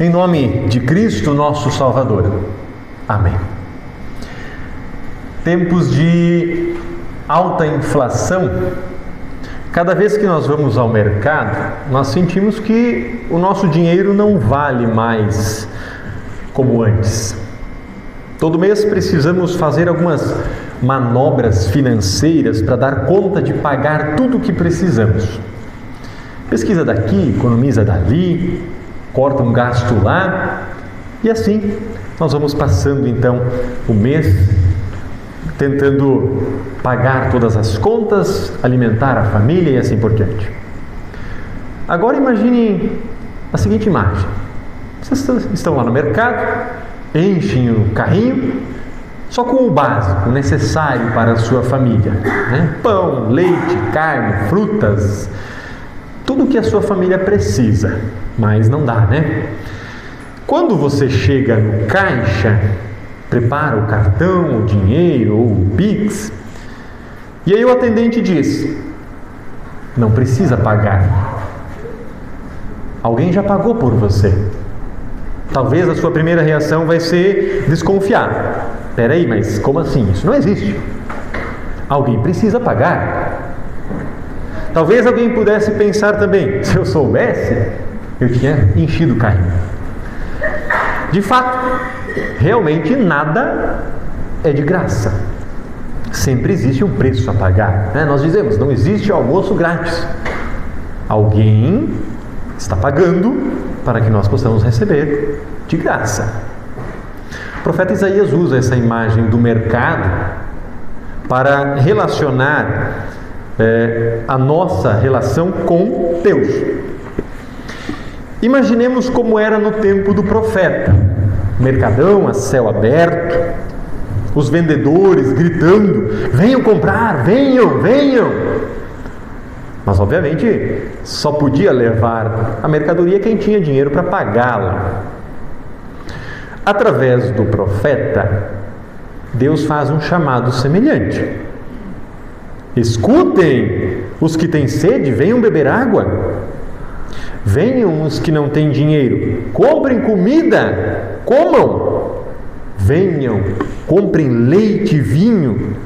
Em nome de Cristo, nosso Salvador. Amém. Tempos de alta inflação. Cada vez que nós vamos ao mercado, nós sentimos que o nosso dinheiro não vale mais como antes. Todo mês precisamos fazer algumas manobras financeiras para dar conta de pagar tudo o que precisamos. Pesquisa daqui, economiza dali, corta um gasto lá e assim nós vamos passando então o mês tentando pagar todas as contas, alimentar a família e assim por diante. Agora imagine a seguinte imagem. Vocês estão lá no mercado, enchem o carrinho só com o básico, o necessário para a sua família, né? Pão, leite, carne, frutas, tudo o que a sua família precisa, mas não dá, né? Quando você chega no caixa, prepara o cartão, o dinheiro ou o Pix, e aí o atendente diz: não precisa pagar. Alguém já pagou por você. Talvez a sua primeira reação vai ser desconfiar. Peraí, mas como assim? Isso não existe. Alguém precisa pagar. Talvez alguém pudesse pensar também: se eu soubesse, eu tinha enchido o carrinho. De fato, realmente nada é de graça. Sempre existe um preço a pagar, né? Nós dizemos, não existe almoço grátis. Alguém está pagando para que nós possamos receber de graça. O profeta Isaías usa essa imagem do mercado para relacionar a nossa relação com Deus. Imaginemos como era no tempo do profeta. Mercadão a céu aberto, os vendedores gritando: venham comprar, venham, venham. Mas obviamente só podia levar a mercadoria quem tinha dinheiro para pagá-la. Através do profeta, Deus faz um chamado semelhante. Escutem, os que têm sede, venham beber água. Venham os que não têm dinheiro, comprem comida, comam. Venham, comprem leite e vinho,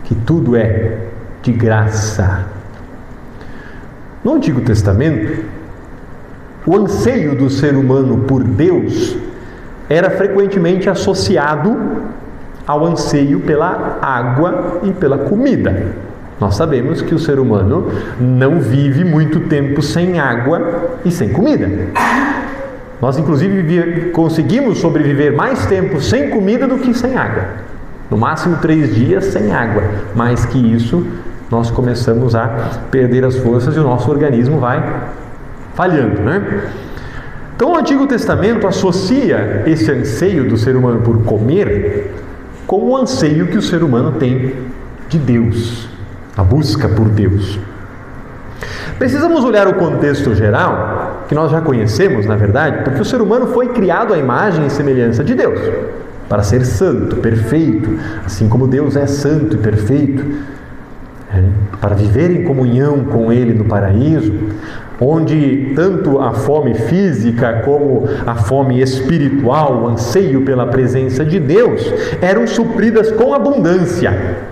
que tudo é de graça. No Antigo Testamento, o anseio do ser humano por Deus era frequentemente associado ao anseio pela água e pela comida. Nós sabemos que o ser humano não vive muito tempo sem água e sem comida. Nós, inclusive, conseguimos sobreviver mais tempo sem comida do que sem água. No máximo 3 dias sem água. Mais que isso, nós começamos a perder as forças e o nosso organismo vai falhando, né? Então, o Antigo Testamento associa esse anseio do ser humano por comer com o anseio que o ser humano tem de Deus, a busca por Deus. Precisamos olhar o contexto geral, que nós já conhecemos, na verdade, porque o ser humano foi criado à imagem e semelhança de Deus, para ser santo, perfeito, assim como Deus é santo e perfeito, para viver em comunhão com Ele no paraíso, onde tanto a fome física como a fome espiritual, o anseio pela presença de Deus, eram supridas com abundância.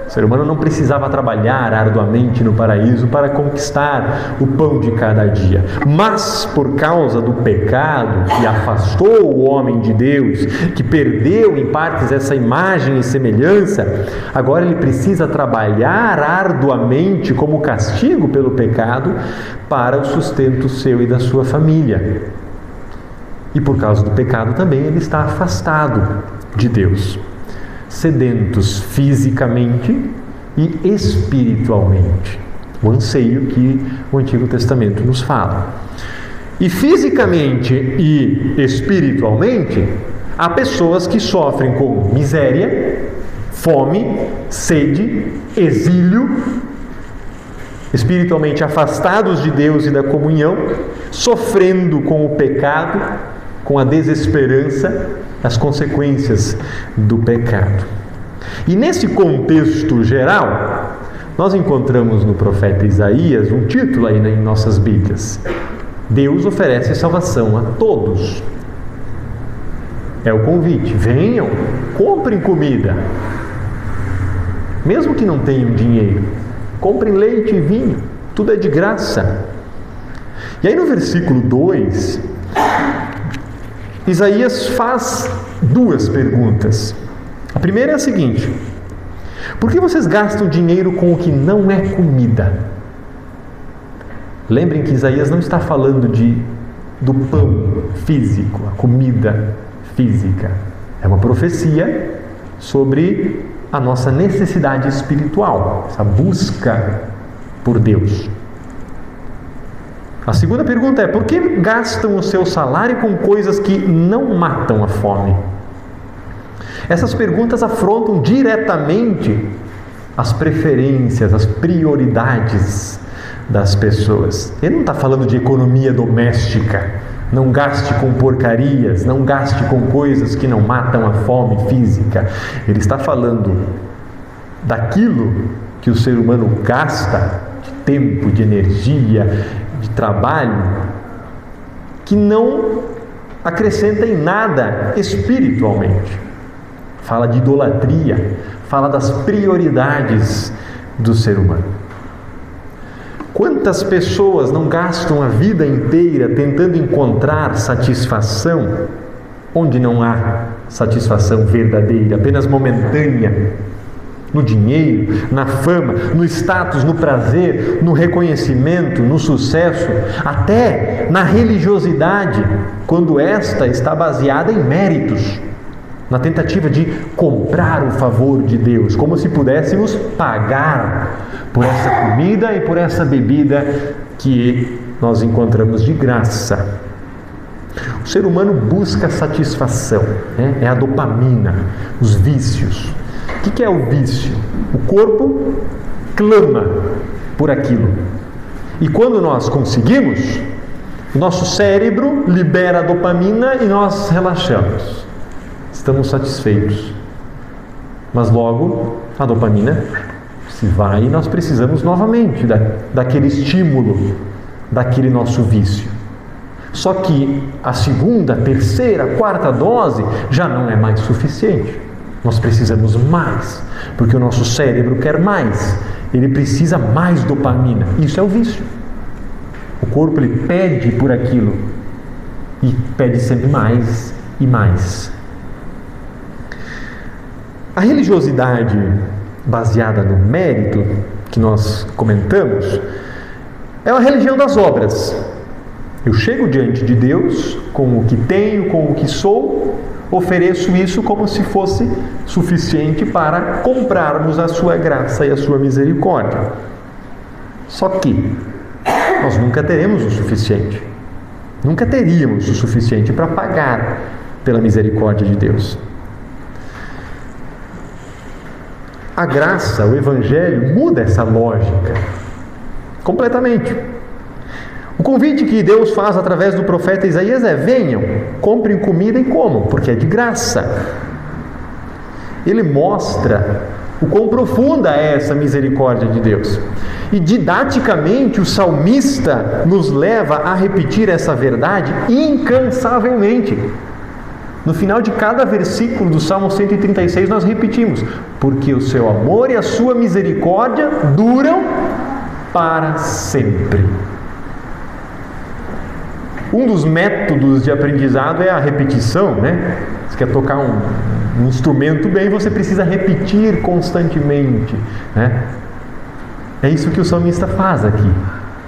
O ser humano não precisava trabalhar arduamente no paraíso para conquistar o pão de cada dia. Mas, por causa do pecado que afastou o homem de Deus, que perdeu em partes essa imagem e semelhança, agora ele precisa trabalhar arduamente como castigo pelo pecado para o sustento seu e da sua família. E por causa do pecado também ele está afastado de Deus, sedentos fisicamente e espiritualmente. O anseio que o Antigo Testamento nos fala. E fisicamente e espiritualmente, há pessoas que sofrem com miséria, fome, sede, exílio, espiritualmente afastados de Deus e da comunhão, sofrendo com o pecado, com a desesperança, as consequências do pecado. E nesse contexto geral, nós encontramos no profeta Isaías um título aí em nossas Bíblias: Deus oferece salvação a todos. É o convite: venham, comprem comida. Mesmo que não tenham dinheiro, comprem leite e vinho, tudo é de graça. E aí no versículo 2, Isaías faz duas perguntas. A primeira é a seguinte: por que vocês gastam dinheiro com o que não é comida? Lembrem que Isaías não está falando do pão físico, a comida física. É uma profecia sobre a nossa necessidade espiritual, essa busca por Deus. A segunda pergunta é: por que gastam o seu salário com coisas que não matam a fome? Essas perguntas afrontam diretamente as preferências, as prioridades das pessoas. Ele não está falando de economia doméstica. Não gaste com porcarias, não gaste com coisas que não matam a fome física. Ele está falando daquilo que o ser humano gasta de tempo, de energia, de trabalho, que não acrescenta em nada espiritualmente. Fala de idolatria, fala das prioridades do ser humano. Quantas pessoas não gastam a vida inteira tentando encontrar satisfação onde não há satisfação verdadeira, apenas momentânea? No dinheiro, na fama, no status, no prazer, no reconhecimento, no sucesso, até na religiosidade, quando esta está baseada em méritos, na tentativa de comprar o favor de Deus, como se pudéssemos pagar por essa comida e por essa bebida que nós encontramos de graça. O ser humano busca satisfação, né? É a dopamina, os vícios. O que é o vício? O corpo clama por aquilo. E quando nós conseguimos, o nosso cérebro libera a dopamina e nós relaxamos. Estamos satisfeitos. Mas logo a dopamina se vai e nós precisamos novamente daquele estímulo, daquele nosso vício. Só que a segunda, terceira, quarta dose já não é mais suficiente. Nós precisamos mais, porque o nosso cérebro quer mais. Ele precisa mais dopamina. Isso é o vício. O corpo ele pede por aquilo e pede sempre mais e mais. A religiosidade baseada no mérito, que nós comentamos, é uma religião das obras. Eu chego diante de Deus com o que tenho, com o que sou, ofereço isso como se fosse suficiente para comprarmos a sua graça e a sua misericórdia. Só que nós nunca teremos o suficiente. Nunca teríamos o suficiente para pagar pela misericórdia de Deus. A graça, o Evangelho, muda essa lógica completamente. O convite que Deus faz através do profeta Isaías é: venham, comprem comida e comam, porque é de graça. Ele mostra o quão profunda é essa misericórdia de Deus. E didaticamente o salmista nos leva a repetir essa verdade incansavelmente. No final de cada versículo do Salmo 136 nós repetimos: porque o seu amor e a sua misericórdia duram para sempre. Um dos métodos de aprendizado é a repetição, né? Você quer tocar um instrumento bem, você precisa repetir constantemente, né? É isso que o salmista faz aqui,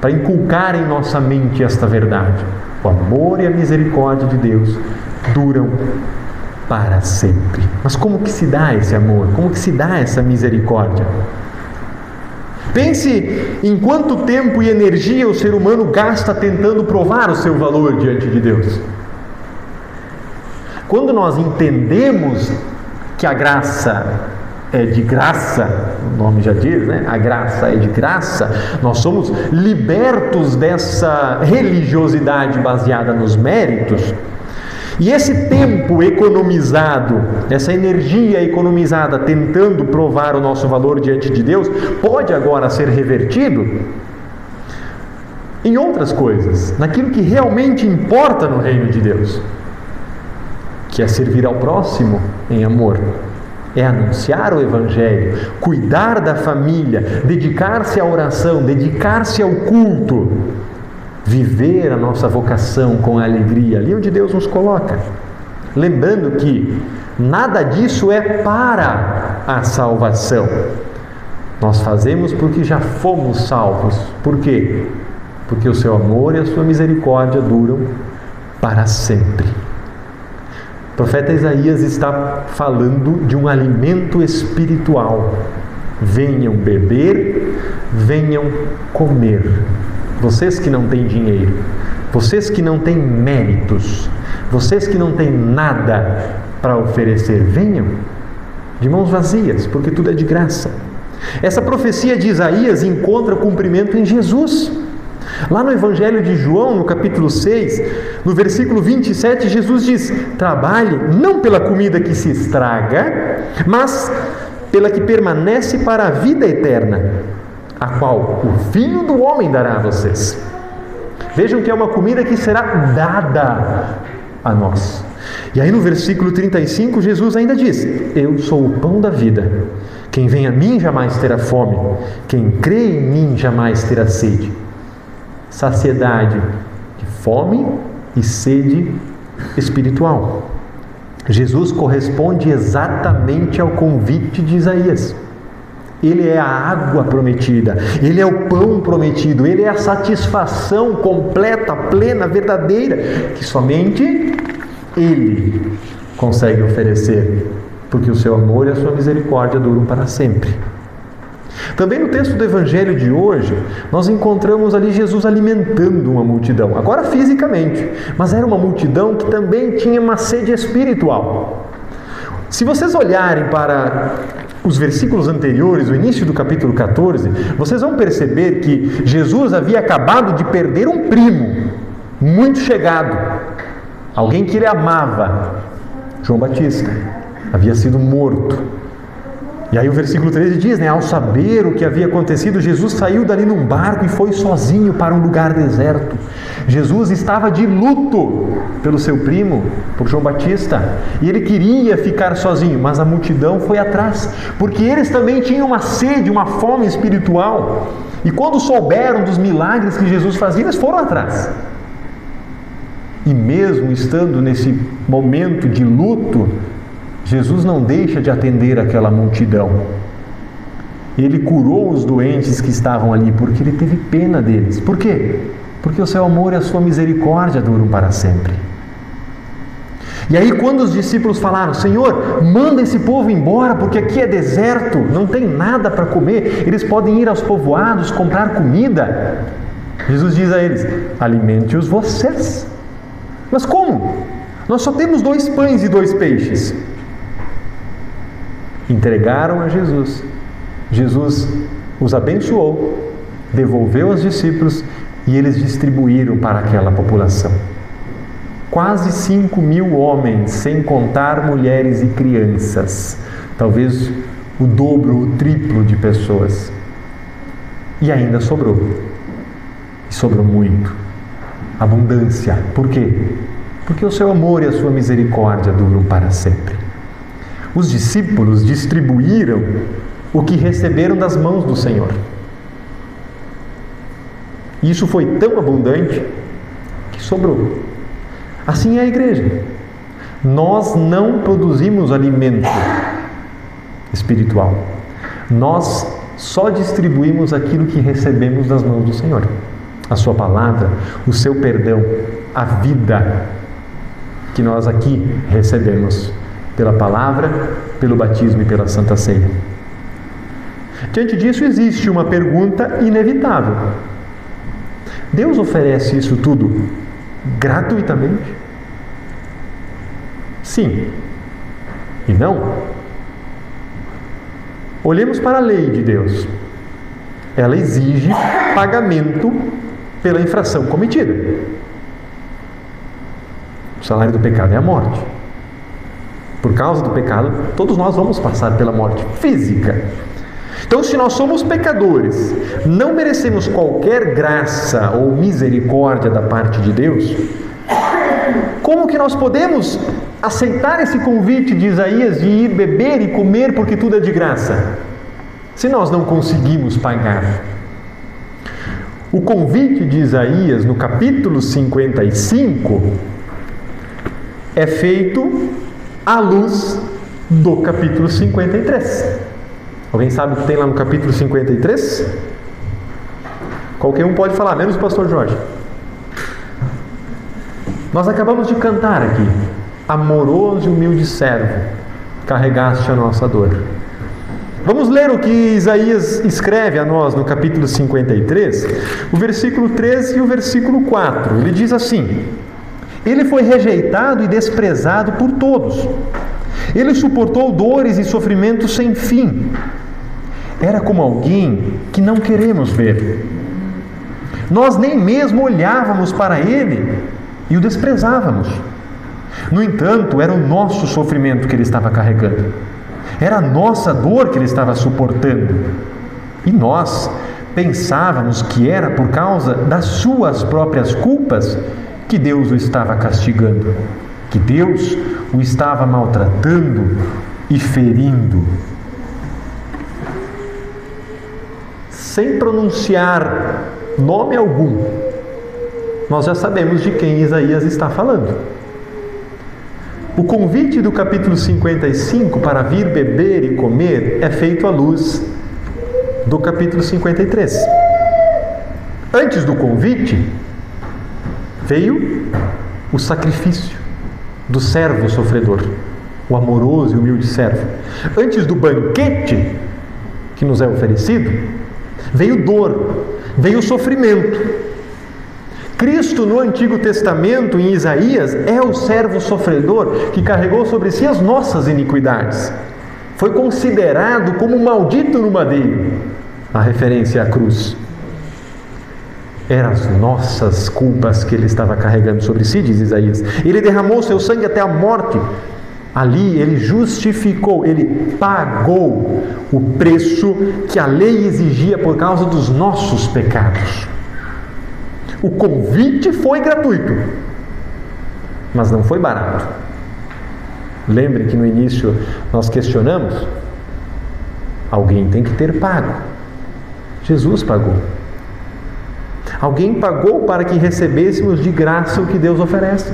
para inculcar em nossa mente esta verdade. O amor e a misericórdia de Deus duram para sempre. Mas como que se dá esse amor? Como que se dá essa misericórdia? Pense em quanto tempo e energia o ser humano gasta tentando provar o seu valor diante de Deus. Quando nós entendemos que a graça é de graça, o nome já diz, né? A graça é de graça, nós somos libertos dessa religiosidade baseada nos méritos. E esse tempo economizado, essa energia economizada tentando provar o nosso valor diante de Deus, pode agora ser revertido em outras coisas, naquilo que realmente importa no reino de Deus, que é servir ao próximo em amor, é anunciar o Evangelho, cuidar da família, dedicar-se à oração, dedicar-se ao culto, viver a nossa vocação com alegria, ali onde Deus nos coloca. Lembrando que nada disso é para a salvação. Nós fazemos porque já fomos salvos. Por quê? Porque o seu amor e a sua misericórdia duram para sempre. O profeta Isaías está falando de um alimento espiritual. Venham beber, venham comer. Vocês que não têm dinheiro, vocês que não têm méritos, vocês que não têm nada para oferecer, venham de mãos vazias, porque tudo é de graça. Essa profecia de Isaías encontra cumprimento em Jesus. Lá no Evangelho de João, no capítulo 6, no versículo 27, Jesus diz: trabalhe não pela comida que se estraga, mas pela que permanece para a vida eterna, a qual o Filho do Homem dará a vocês. Vejam que é uma comida que será dada a nós. E aí no versículo 35, Jesus ainda diz: eu sou o pão da vida. Quem vem a mim jamais terá fome. Quem crê em mim jamais terá sede. Saciedade de fome e sede espiritual. Jesus corresponde exatamente ao convite de Isaías. Ele é a água prometida, Ele é o pão prometido, Ele é a satisfação completa, plena, verdadeira, que somente Ele consegue oferecer, porque o seu amor e a sua misericórdia duram para sempre. Também no texto do Evangelho de hoje, nós encontramos ali Jesus alimentando uma multidão, agora fisicamente, mas era uma multidão que também tinha uma sede espiritual. Se vocês olharem para os versículos anteriores, o início do capítulo 14, vocês vão perceber que Jesus havia acabado de perder um primo muito chegado, alguém que ele amava. João Batista havia sido morto. E aí o versículo 13 diz, ao saber o que havia acontecido, Jesus saiu dali num barco e foi sozinho para um lugar deserto. Jesus estava de luto pelo seu primo, por João Batista, e ele queria ficar sozinho, mas a multidão foi atrás, porque eles também tinham uma sede, uma fome espiritual, e quando souberam dos milagres que Jesus fazia, eles foram atrás. E mesmo estando nesse momento de luto, Jesus não deixa de atender aquela multidão. Ele curou os doentes que estavam ali, porque ele teve pena deles. Por quê? Porque o seu amor e a sua misericórdia duram para sempre. E aí quando os discípulos falaram, Senhor, manda esse povo embora, porque aqui é deserto, não tem nada para comer, eles podem ir aos povoados, comprar comida. Jesus diz a eles, alimente-os vocês. Mas como? Nós só temos 2 pães e 2 peixes. Entregaram a Jesus. Jesus os abençoou, devolveu aos discípulos e eles distribuíram para aquela população. Quase 5.000 homens, sem contar mulheres e crianças. Talvez o dobro, o triplo de pessoas. E ainda sobrou. E sobrou muito. Abundância. Por quê? Porque o seu amor e a sua misericórdia duram para sempre. Os discípulos distribuíram o que receberam das mãos do Senhor. E isso foi tão abundante que sobrou. Assim é a igreja. Nós não produzimos alimento espiritual. Nós só distribuímos aquilo que recebemos das mãos do Senhor. A sua palavra, o seu perdão, a vida que nós aqui recebemos pela palavra, pelo batismo e pela Santa Ceia. Diante disso existe uma pergunta inevitável. Deus oferece isso tudo gratuitamente? Sim e não. Olhemos para a lei de Deus. Ela exige pagamento pela infração cometida. O salário do pecado é a morte. Por causa do pecado, todos nós vamos passar pela morte física. Então, se nós somos pecadores, não merecemos qualquer graça ou misericórdia da parte de Deus, como que nós podemos aceitar esse convite de Isaías de ir beber e comer porque tudo é de graça, se nós não conseguimos pagar? O convite de Isaías no capítulo 55 é feito à luz do capítulo 53. Alguém sabe o que tem lá no capítulo 53? Qualquer um pode falar, menos o pastor Jorge. Nós acabamos de cantar aqui: amoroso e humilde servo, carregaste a nossa dor. Vamos ler o que Isaías escreve a nós no capítulo 53, o versículo 13 e o versículo 4. Ele diz assim: ele foi rejeitado e desprezado por todos. Ele suportou dores e sofrimentos sem fim. Era como alguém que não queremos ver. Nós nem mesmo olhávamos para ele e o desprezávamos. No entanto, era o nosso sofrimento que ele estava carregando. Era a nossa dor que ele estava suportando. E nós pensávamos que era por causa das suas próprias culpas que Deus o estava castigando, que Deus o estava maltratando e ferindo. Sem pronunciar nome algum, nós já sabemos de quem Isaías está falando. O convite do capítulo 55 para vir beber e comer é feito à luz do capítulo 53. Antes do convite, veio o sacrifício do servo sofredor, o amoroso e humilde servo. Antes do banquete que nos é oferecido, veio dor, veio sofrimento. Cristo no Antigo Testamento, em Isaías, é o servo sofredor que carregou sobre si as nossas iniquidades. Foi considerado como maldito no madeiro, a referência à cruz. Eram as nossas culpas que ele estava carregando sobre si, diz Isaías. Ele derramou seu sangue até a morte. Ali ele justificou, ele pagou o preço que a lei exigia por causa dos nossos pecados. O convite foi gratuito, mas não foi barato. Lembre que no início nós questionamos: alguém tem que ter pago. Jesus pagou. Alguém pagou para que recebêssemos de graça o que Deus oferece.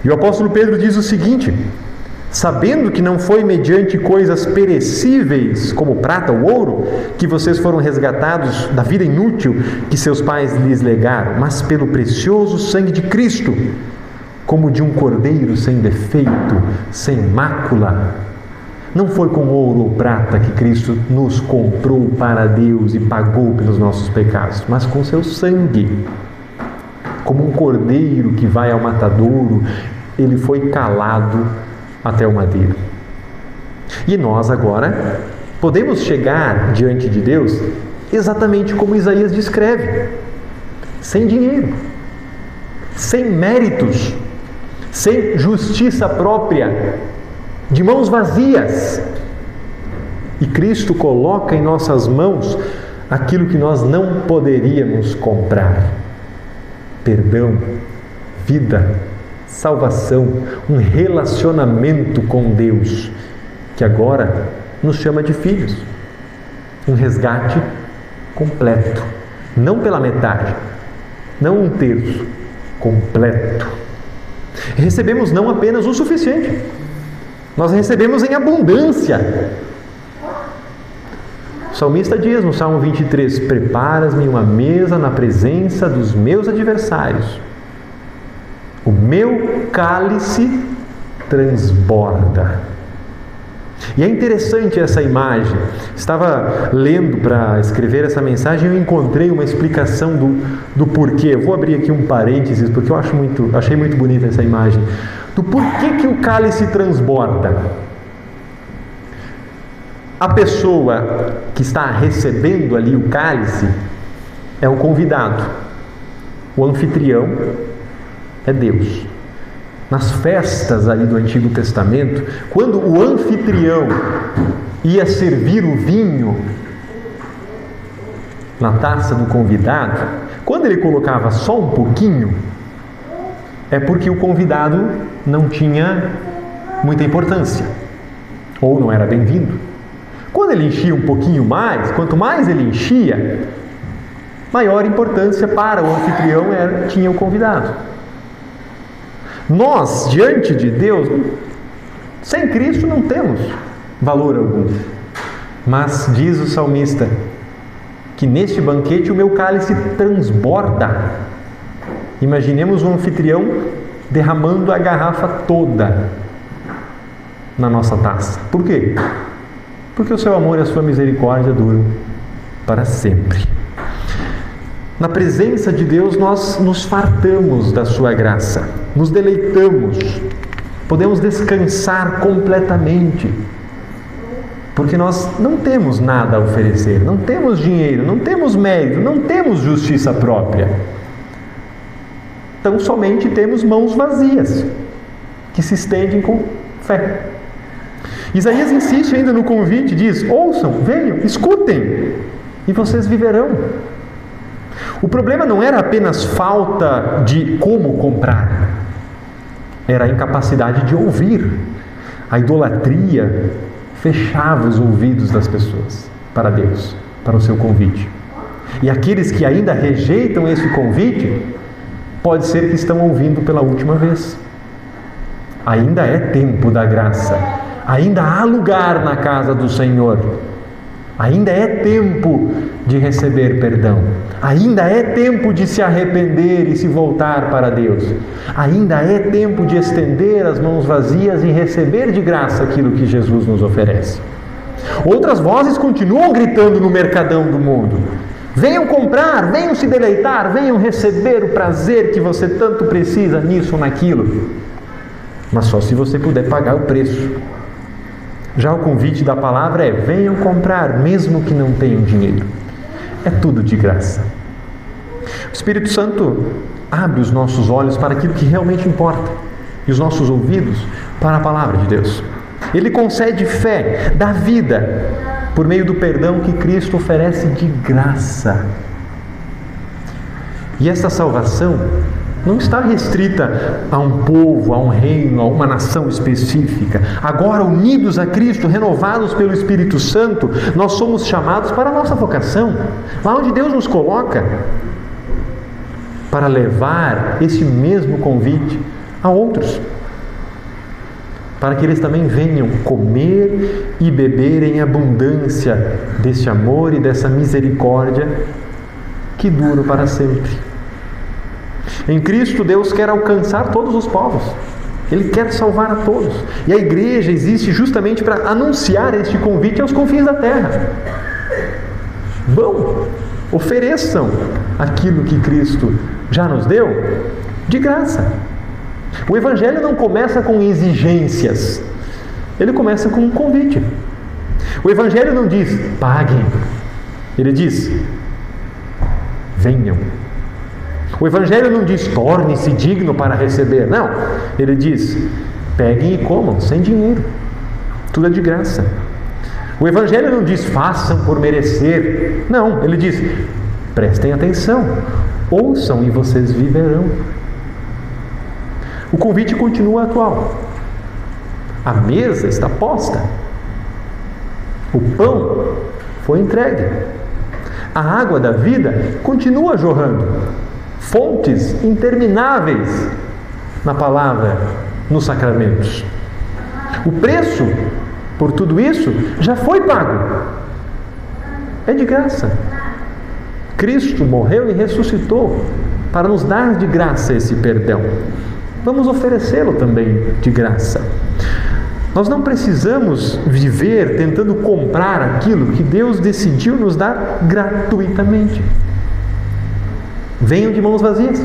E o apóstolo Pedro diz o seguinte: sabendo que não foi mediante coisas perecíveis, como prata ou ouro, que vocês foram resgatados da vida inútil que seus pais lhes legaram, mas pelo precioso sangue de Cristo, como de um cordeiro sem defeito, sem mácula. Não foi com ouro ou prata que Cristo nos comprou para Deus e pagou pelos nossos pecados, mas com seu sangue. Como um cordeiro que vai ao matadouro, ele foi calado até o madeiro. E nós agora podemos chegar diante de Deus exatamente como Isaías descreve: sem dinheiro, sem méritos, sem justiça própria, de mãos vazias. E Cristo coloca em nossas mãos aquilo que nós não poderíamos comprar: perdão, vida, salvação, um relacionamento com Deus, que agora nos chama de filhos. Um resgate completo, não pela metade, não um terço, completo. Recebemos não apenas o suficiente, nós recebemos em abundância. O salmista diz no Salmo 23: preparas-me uma mesa na presença dos meus adversários. O meu cálice transborda. E é interessante essa imagem. Estava lendo para escrever essa mensagem e eu encontrei uma explicação do porquê. Eu vou abrir aqui um parênteses, porque eu achei muito bonita essa imagem. Do porquê que o cálice transborda. A pessoa que está recebendo ali o cálice é o convidado. O anfitrião é Deus. Nas festas ali do Antigo Testamento, quando o anfitrião ia servir o vinho na taça do convidado, quando ele colocava só um pouquinho, é porque o convidado não tinha muita importância, ou não era bem-vindo. Quando ele enchia um pouquinho mais, quanto mais ele enchia, maior importância para o anfitrião tinha o convidado. Nós, diante de Deus, sem Cristo não temos valor algum. Mas diz o salmista que neste banquete o meu cálice transborda. Imaginemos um anfitrião derramando a garrafa toda na nossa taça. Por quê? Porque o seu amor e a sua misericórdia duram para sempre. Na presença de Deus nós nos fartamos da sua graça, nos deleitamos, podemos descansar completamente, porque nós não temos nada a oferecer, não temos dinheiro, não temos mérito, não temos justiça própria. Então somente temos mãos vazias, que se estendem com fé. Isaías insiste ainda no convite, diz: ouçam, venham, escutem, e vocês viverão. O problema não era apenas falta de como comprar, era a incapacidade de ouvir. A idolatria fechava os ouvidos das pessoas para Deus, para o seu convite. E aqueles que ainda rejeitam esse convite, pode ser que estão ouvindo pela última vez. Ainda é tempo da graça, ainda há lugar na casa do Senhor, ainda é tempo de receber perdão, ainda é tempo de se arrepender e se voltar para Deus, ainda é tempo de estender as mãos vazias e receber de graça aquilo que Jesus nos oferece. Outras vozes continuam gritando no mercadão do mundo: venham comprar, venham se deleitar, venham receber o prazer que você tanto precisa nisso ou naquilo, mas só se você puder pagar o preço. Já o convite da palavra é: venham comprar, mesmo que não tenham dinheiro. É tudo de graça. O Espírito Santo abre os nossos olhos para aquilo que realmente importa e os nossos ouvidos para a palavra de Deus. Ele concede fé, dá vida, por meio do perdão que Cristo oferece de graça. E essa salvação não está restrita a um povo, a um reino, a uma nação específica. Agora, unidos a Cristo, renovados pelo Espírito Santo, nós somos chamados para a nossa vocação, lá onde Deus nos coloca, para levar esse mesmo convite a outros, para que eles também venham comer e beber em abundância desse amor e dessa misericórdia que dura para sempre. Em Cristo, Deus quer alcançar todos os povos. Ele quer salvar a todos. E a igreja existe justamente para anunciar este convite aos confins da terra. Vão, ofereçam aquilo que Cristo já nos deu de graça. O Evangelho não começa com exigências. Ele começa com um convite. O Evangelho não diz: paguem. Ele diz: venham. O Evangelho não diz: torne-se digno para receber. Não, ele diz: peguem e comam, sem dinheiro. Tudo é de graça. O Evangelho não diz: façam por merecer. Não, ele diz: prestem atenção, ouçam e vocês viverão. O convite continua atual. A mesa está posta. O pão foi entregue. A água da vida continua jorrando. Fontes intermináveis na palavra, nos sacramentos. O preço por tudo isso já foi pago. É de graça. Cristo morreu e ressuscitou para nos dar de graça esse perdão. Vamos oferecê-lo também de graça. Nós não precisamos viver tentando comprar aquilo que Deus decidiu nos dar gratuitamente. Venham de mãos vazias,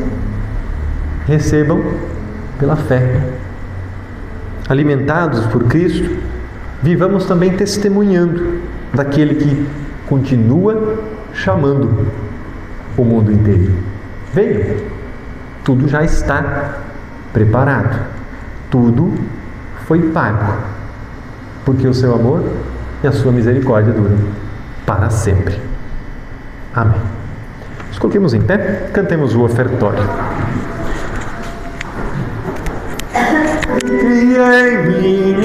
recebam pela fé. Alimentados por Cristo, vivamos também testemunhando daquele que continua chamando o mundo inteiro. Venham, tudo já está preparado, tudo foi pago, porque o seu amor e a sua misericórdia dura para sempre. Amém. Nos coloquemos em pé, cantemos o ofertório. Cria em mim,